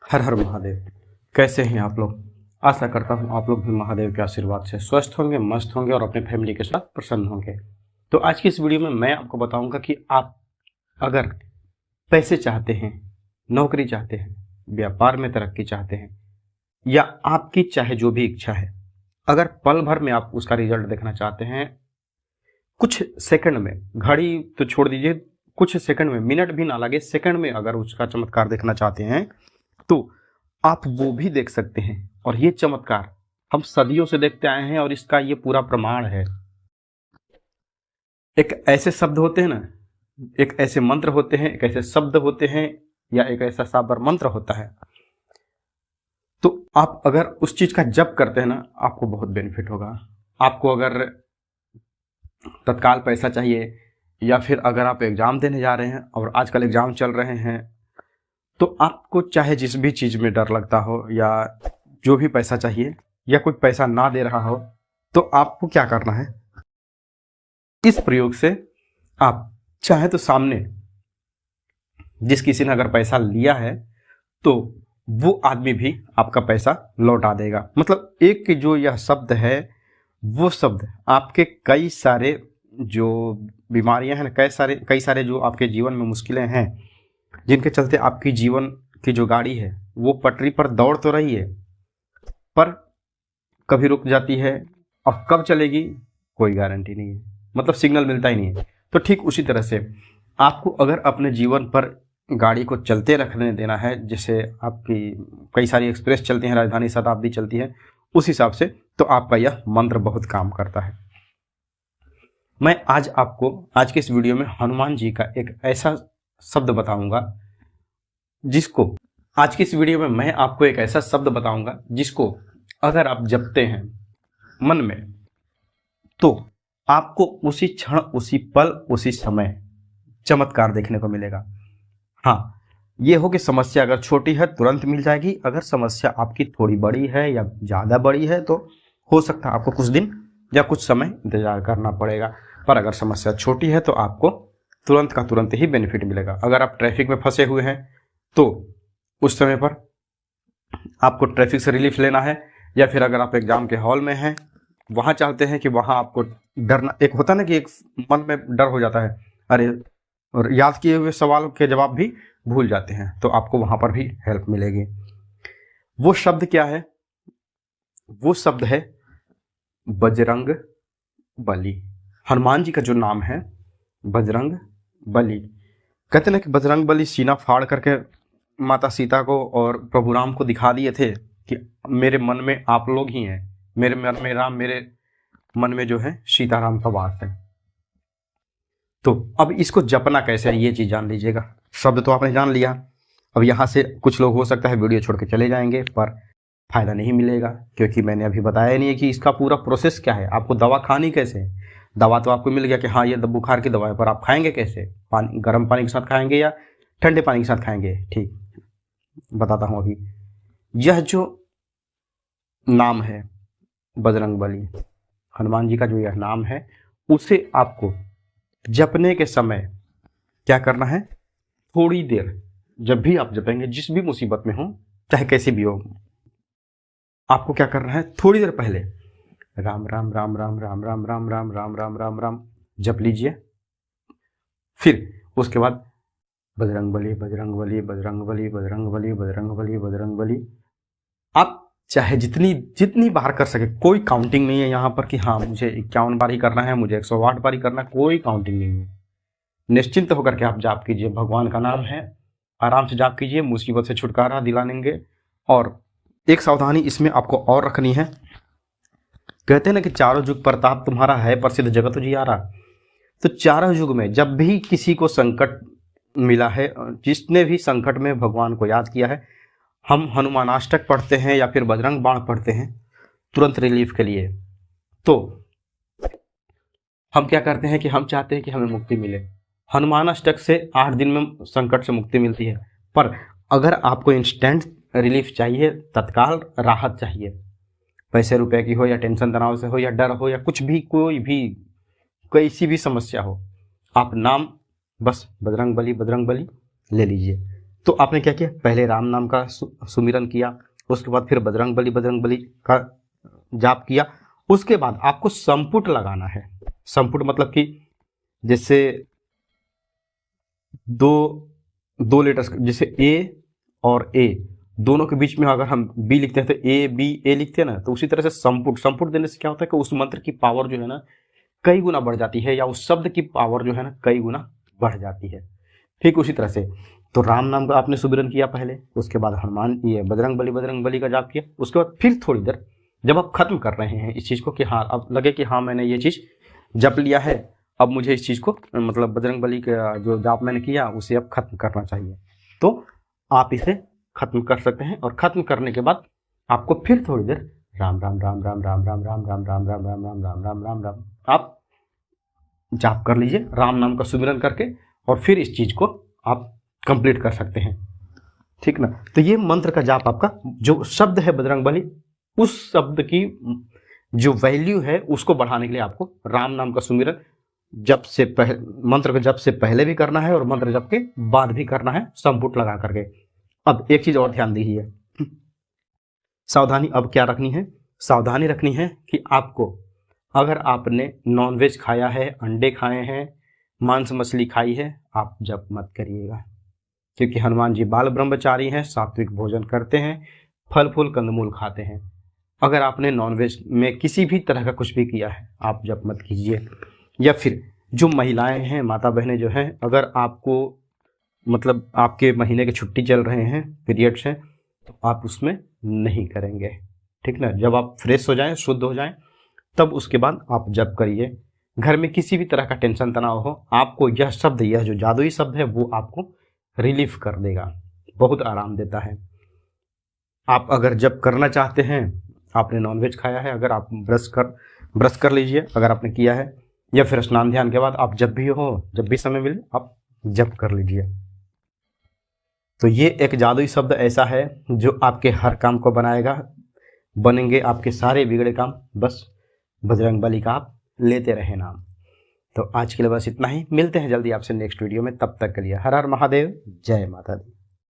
हर हर महादेव। कैसे हैं आप लोग? आशा करता हूं आप लोग भी महादेव के आशीर्वाद से स्वस्थ होंगे, मस्त होंगे और अपने फैमिली के साथ प्रसन्न होंगे। तो आज की इस वीडियो में मैं आपको बताऊंगा कि आप अगर पैसे चाहते हैं, नौकरी चाहते हैं, व्यापार में तरक्की चाहते हैं या आपकी चाहे जो भी इच्छा है, अगर पल भर में आप उसका रिजल्ट देखना चाहते हैं, कुछ सेकंड में, घड़ी तो छोड़ दीजिए, कुछ सेकंड में, मिनट भी ना लगे, सेकंड में अगर उसका चमत्कार देखना चाहते हैं तो आप वो भी देख सकते हैं। और ये चमत्कार हम सदियों से देखते आए हैं और इसका ये पूरा प्रमाण है। एक ऐसे शब्द होते हैं ना, एक ऐसे मंत्र होते हैं, एक ऐसे शब्द होते हैं या एक ऐसा साबर मंत्र होता है, तो आप अगर उस चीज का जप करते हैं ना, आपको बहुत बेनिफिट होगा। आपको अगर तत्काल पैसा चाहिए या फिर अगर आप एग्जाम देने जा रहे हैं और आजकल एग्जाम चल रहे हैं, तो आपको चाहे जिस भी चीज में डर लगता हो या जो भी पैसा चाहिए या कोई पैसा ना दे रहा हो, तो आपको क्या करना है, इस प्रयोग से आप चाहे तो सामने जिस किसी ने अगर पैसा लिया है तो वो आदमी भी आपका पैसा लौटा देगा। मतलब एक जो यह शब्द है, वो शब्द आपके कई सारे जो बीमारियां हैं, कई सारे जो आपके जीवन में मुश्किलें हैं, जिनके चलते आपकी जीवन की जो गाड़ी है वो पटरी पर दौड़ तो रही है पर कभी रुक जाती है और कब चलेगी कोई गारंटी नहीं है, मतलब सिग्नल मिलता ही नहीं है। तो ठीक उसी तरह से आपको अगर अपने जीवन पर गाड़ी को चलते रखने देना है, जैसे आपकी कई सारी एक्सप्रेस चलती हैं, राजधानी शताब्दी चलती है, उस हिसाब से तो आपका यह मंत्र बहुत काम करता है। मैं आज आपको आज के इस वीडियो में हनुमान जी का एक ऐसा शब्द बताऊंगा जिसको आज की इस वीडियो में मैं आपको एक ऐसा शब्द बताऊंगा जिसको अगर आप जपते हैं मन में, तो आपको उसी क्षण, उसी पल, उसी समय चमत्कार देखने को मिलेगा। हाँ, ये हो कि समस्या अगर छोटी है तुरंत मिल जाएगी, अगर समस्या आपकी थोड़ी बड़ी है या ज़्यादा बड़ी है तो हो सकता है आपको कुछ दिन या कुछ समय इंतजार करना पड़ेगा। पर अगर समस्या छोटी है तो आपको तुरंत का तुरंत ही बेनिफिट मिलेगा। अगर आप ट्रैफिक में फंसे हुए हैं तो उस समय पर आपको ट्रैफिक से रिलीफ लेना है, या फिर अगर आप एग्जाम के हॉल में हैं, वहाँ चाहते हैं कि वहाँ आपको डरना, एक होता ना कि एक मन में डर हो जाता है, अरे, और याद किए हुए सवाल के जवाब भी भूल जाते हैं, तो आपको वहाँ पर भी हेल्प मिलेगी। वो शब्द क्या है? वो शब्द है बजरंग बली। हनुमान जी का जो नाम है बजरंग बली। कहते ना कि बजरंग बली सीना फाड़ करके माता सीता को और प्रभु राम को दिखा दिए थे कि मेरे मन में आप लोग ही हैं, मेरे मन में राम, मेरे मन में जो है सीताराम का वास है। तो अब इसको जपना कैसे है ये चीज जान लीजिएगा। शब्द तो आपने जान लिया, अब यहाँ से कुछ लोग हो सकता है वीडियो छोड़ के चले जाएंगे, पर फायदा नहीं मिलेगा क्योंकि मैंने अभी बताया नहीं है कि इसका पूरा प्रोसेस क्या है। आपको दवा खानी कैसे है? दवा तो आपको मिल गया कि हाँ ये बुखार की दवा है, पर आप खाएंगे कैसे? पानी, गर्म पानी के साथ खाएंगे या ठंडे पानी के साथ खाएंगे? ठीक, बताता हूँ अभी। यह जो नाम है बजरंग बली, हनुमान जी का जो यह नाम है, उसे आपको जपने के समय क्या करना है, थोड़ी देर, जब भी आप जपेंगे, जिस भी मुसीबत में हो, चाहे कैसी भी हो, आपको क्या करना है, थोड़ी देर पहले राम राम राम राम राम राम राम राम राम राम राम राम जप लीजिए। फिर उसके बाद बजरंग बली बजरंग बली बजरंग बली बजरंग बली बजरंग बली बजरंग बली, आप चाहे जितनी बार कर सके, कोई काउंटिंग नहीं है यहाँ पर कि हाँ मुझे 51 बार ही करना है, मुझे 108 बार ही करना है, कोई काउंटिंग नहीं है। निश्चिंत होकर के आप जाप कीजिए, भगवान का नाम है, आराम से जाप कीजिए, मुसीबत से छुटकारा दिलाएंगे। और एक सावधानी इसमें आपको और रखनी है, कहते हैं ना कि चारों युग प्रताप तुम्हारा है, प्रसिद्ध जगत उजियारा। तो चारों युग में जब भी किसी को संकट मिला है, जिसने भी संकट में भगवान को याद किया है, हम हनुमानाष्टक पढ़ते हैं या फिर बजरंग बाण पढ़ते हैं तुरंत रिलीफ के लिए। तो हम क्या करते हैं कि हम चाहते हैं कि हमें मुक्ति मिले। हनुमानाष्टक से 8 दिन में संकट से मुक्ति मिलती है, पर अगर आपको इंस्टेंट रिलीफ चाहिए, तत्काल राहत चाहिए, पैसे रुपए की हो या टेंशन तनाव से हो या डर हो या कुछ भी, कोई भी कैसी भी समस्या हो, आप नाम बस बजरंग बली ले लीजिए। तो आपने क्या किया, पहले राम नाम का सुमिरन किया, उसके बाद फिर बजरंग बली का जाप किया। उसके बाद आपको संपुट लगाना है। संपुट मतलब कि जैसे दो लेटर्स, जैसे ए और ए दोनों के बीच में अगर हम बी लिखते हैं तो ए बी ए लिखते हैं ना, तो उसी तरह से संपुट देने से क्या होता है कि उस मंत्र की पावर जो है ना कई गुना बढ़ जाती है, या उस शब्द की पावर जो है ना कई गुना बढ़ जाती है। ठीक उसी तरह से तो राम नाम का आपने सुमिरन किया पहले, उसके बाद हनुमान ये बजरंग बली का जाप किया, उसके बाद फिर थोड़ी देर जब आप खत्म कर रहे हैं इस चीज़ को कि हाँ अब लगे कि हाँ मैंने ये चीज़ जप लिया है, अब मुझे इस चीज़ को मतलब बजरंग बली का जो जाप मैंने किया उसे अब खत्म करना चाहिए, तो आप इसे खत्म कर सकते हैं। और खत्म करने के बाद आपको फिर थोड़ी देर राम राम राम राम राम राम राम राम राम राम राम राम राम राम राम राम आप जाप कर लीजिए राम नाम का सुमिरन करके, और फिर इस चीज़ को आप कंप्लीट कर सकते हैं। ठीक ना, तो ये मंत्र का जाप आपका जो शब्द है बजरंग बली, उस शब्द की जो वैल्यू है उसको बढ़ाने के लिए आपको राम नाम का सुमिरन जब से पहले, मंत्र को जब से पहले भी करना है और मंत्र जब के बाद भी करना है संपुट लगा करके। अब एक चीज और ध्यान दीजिए, सावधानी अब क्या रखनी है, सावधानी रखनी है कि आपको अगर आपने नॉनवेज खाया है, अंडे खाए हैं, मांस मछली खाई है, आप जप मत करिएगा, क्योंकि हनुमान जी बाल ब्रह्मचारी हैं, सात्विक भोजन करते हैं, फल फूल कंदमूल खाते हैं। अगर आपने नॉनवेज में किसी भी तरह का कुछ भी किया है आप जप मत कीजिए। या फिर जो महिलाएं हैं, माता बहनें जो हैं, अगर आपको मतलब आपके महीने की छुट्टी चल रहे हैं, पीरियड्स हैं, तो आप उसमें नहीं करेंगे। ठीक ना, जब आप फ्रेश हो जाएं, शुद्ध हो जाएं, तब उसके बाद आप जप करिए। घर में किसी भी तरह का टेंशन तनाव हो, आपको यह शब्द, यह जो जादुई शब्द है वो आपको रिलीफ कर देगा, बहुत आराम देता है। आप अगर जप करना चाहते हैं, आपने नॉनवेज खाया है, अगर आप ब्रश कर लीजिए अगर आपने किया है, या फिर स्नान ध्यान के बाद आप जब भी समय मिले आप जप कर लीजिए। तो ये एक जादुई शब्द ऐसा है जो आपके हर काम को बनेंगे आपके सारे बिगड़े काम, बस बजरंग बली का आप लेते रहे नाम। तो आज के लिए बस इतना ही, मिलते हैं जल्दी आपसे नेक्स्ट वीडियो में, तब तक के लिए हर हर महादेव, जय माता दी।